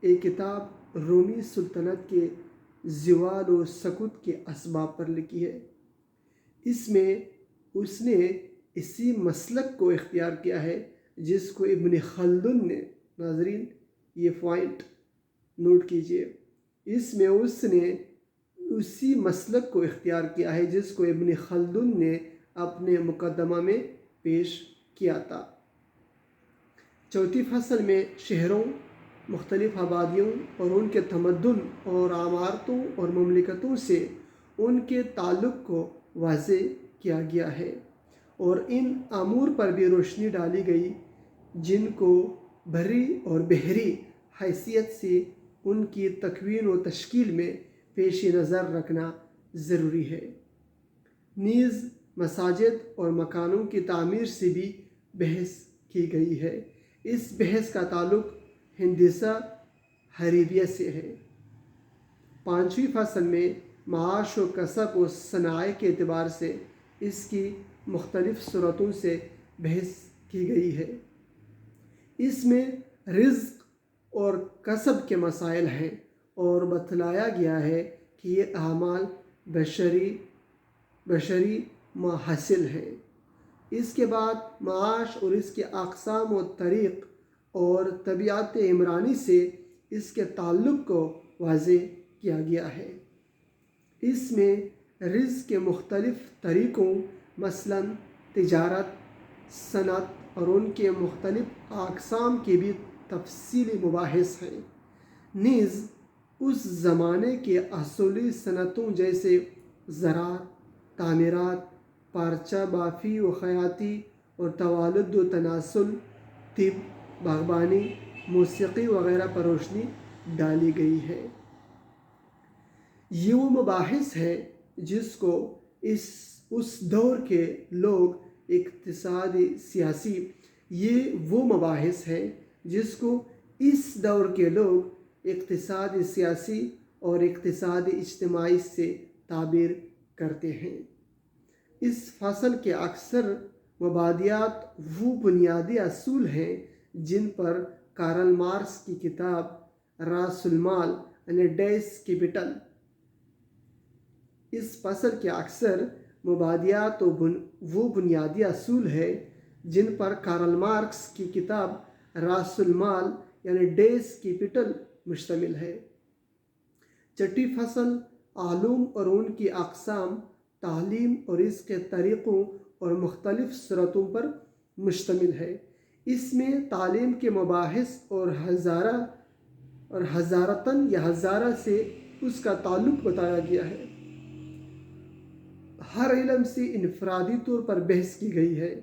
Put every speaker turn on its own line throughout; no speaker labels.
ایک کتاب رومی سلطنت کے زوال و سقوط کے اسباب پر لکھی ہے۔ اس میں اس نے اسی مسلک کو اختیار کیا ہے جس کو ابن خلدن نے، ناظرین یہ پوائنٹ نوٹ کیجئے، اس میں اس نے اسی مسلک کو اختیار کیا ہے جس کو ابن خلدن نے اپنے مقدمہ میں پیش کیا تھا۔ چوتھی فصل میں شہروں، مختلف آبادیوں اور ان کے تمدن اور عمارتوں اور مملکتوں سے ان کے تعلق کو واضح کیا گیا ہے اور ان امور پر بھی روشنی ڈالی گئی جن کو بری اور بحری حیثیت سے ان کی تکوین و تشکیل میں پیش نظر رکھنا ضروری ہے۔ نیز مساجد اور مکانوں کی تعمیر سے بھی بحث کی گئی ہے۔ اس بحث کا تعلق ہندسہ حریریہ سے ہے۔ پانچویں فصل میں معاش و کسب و صنائع کے اعتبار سے اس کی مختلف صورتوں سے بحث کی گئی ہے۔ اس میں رزق اور کسب کے مسائل ہیں اور بتلایا گیا ہے کہ یہ اعمال بشری حاصل ہیں۔ اس کے بعد معاش اور اس کے اقسام و طریق اور طبیعت عمرانی سے اس کے تعلق کو واضح کیا گیا ہے۔ اس میں رزق کے مختلف طریقوں مثلاً تجارت، صنعت اور ان کے مختلف اقسام کی بھی تفصیلی مباحث ہیں۔ نیز اس زمانے کے اصولی صنعتوں جیسے زراعت، تعمیرات، پارچہ بافی و خیاطی اور توالد و تناسل، طب، باغبانی، موسیقی وغیرہ پر روشنی ڈالی گئی ہے۔ یہ وہ مباحث ہے جس کو اس دور کے لوگ اقتصادی سیاسی یہ وہ مباحث ہیں جس کو اس دور کے لوگ اقتصادی سیاسی اور اقتصادی اجتماعی سے تعبیر کرتے ہیں۔ اس فصل کے اکثر مبادیات وہ بنیادی اصول ہیں جن پر کارل مارکس کی کتاب راس المال یعنی ڈیس کیپٹل اس فصل کے اکثر مبادیات وہ بنیادی اصول ہے جن پر کارل مارکس کی کتاب راس المال یعنی ڈیس کیپٹل مشتمل ہے۔ چھٹی فصل علوم اور ان کی اقسام، تعلیم اور اس کے طریقوں اور مختلف صورتوں پر مشتمل ہے۔ اس میں تعلیم کے مباحث اور ہزارتاً یا ہزارہ سے اس کا تعلق بتایا گیا ہے۔ ہر علم سے انفرادی طور پر بحث کی گئی ہے۔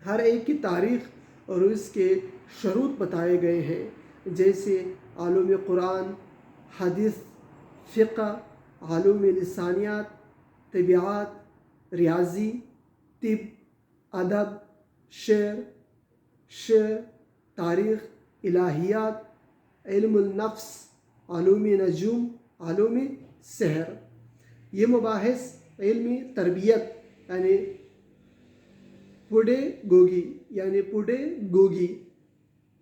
ہر ایک کی تاریخ اور اس کے شروط بتائے گئے ہیں، جیسے علوم قرآن، حدیث، فقہ، علوم لسانیات، طبیعت، ریاضی، طب، ادب، شعر، تاریخ، الہیات، علم النفس، علوم نجوم، علوم سحر۔ یہ مباحث علمی تربیت یعنی پیڈاگوجی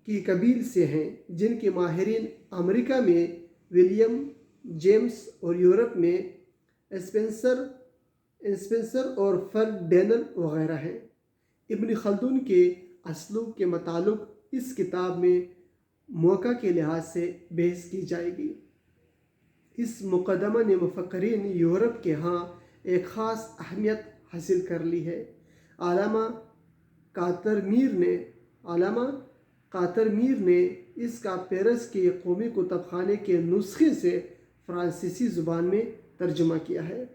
کی قبیل سے ہیں، جن کے ماہرین امریکہ میں ولیم جیمس اور یورپ میں اسپینسر اور فرڈینل وغیرہ ہیں۔ ابن خلدن کے اسلوب کے متعلق اس کتاب میں موقع کے لحاظ سے بحث کی جائے گی۔ اس مقدمہ نے مفکرین یورپ کے ہاں ایک خاص اہمیت حاصل کر لی ہے۔ علامہ کاتر میر نے اس کا پیرس کے قومی کتب خانے کے نسخے سے فرانسیسی زبان میں ترجمہ کیا ہے۔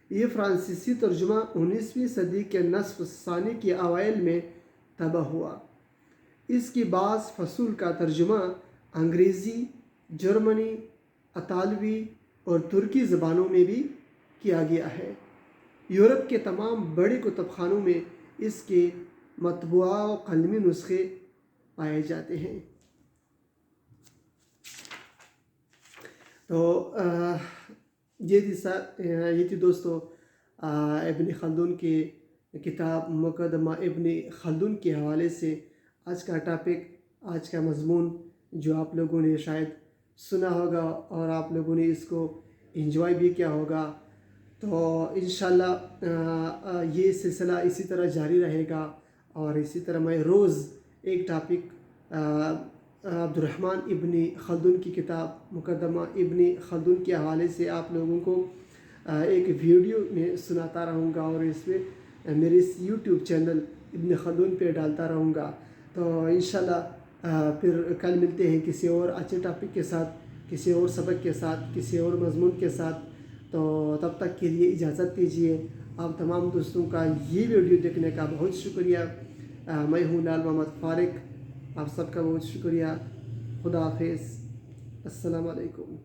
یہ فرانسیسی ترجمہ 19ویں صدی کے نصف ثانی کے اوائل میں طبع ہوا۔ اس کی بعض فصول کا ترجمہ انگریزی، جرمنی، اطالوی اور ترکی زبانوں میں بھی کیا گیا ہے۔ یورپ کے تمام بڑے کتب خانوں میں اس کے مطبوعہ و قلمی نسخے پائے جاتے ہیں۔ تو یہ تھی دوستو ابن خلدن کی کتاب مقدمہ ابن خلدن کے حوالے سے آج کا ٹاپک، آج کا مضمون جو آپ لوگوں نے شاید سنا ہوگا اور آپ لوگوں نے اس کو انجوائے بھی کیا ہوگا. تو انشاءاللہ یہ سلسلہ اسی طرح جاری رہے گا اور اسی طرح میں روز ایک ٹاپک عبد الرحمن ابن خلدون کی کتاب مقدمہ ابن خلدون کے حوالے سے آپ لوگوں کو ایک ویڈیو میں سناتا رہوں گا اور اس میں میرے اس یوٹیوب چینل ابن خلدون پہ ڈالتا رہوں گا. تو انشاءاللہ پھر کل ملتے ہیں کسی اور اچھے ٹاپک کے ساتھ، کسی اور سبق کے ساتھ، کسی اور مضمون کے ساتھ. تو تب تک کے لیے اجازت دیجیے. آپ تمام دوستوں کا یہ ویڈیو دیکھنے کا بہت شکریہ. میں ہوں لال محمد فارق. آپ سب کا بہت شکریہ. خدا حافظ. السلام علیکم.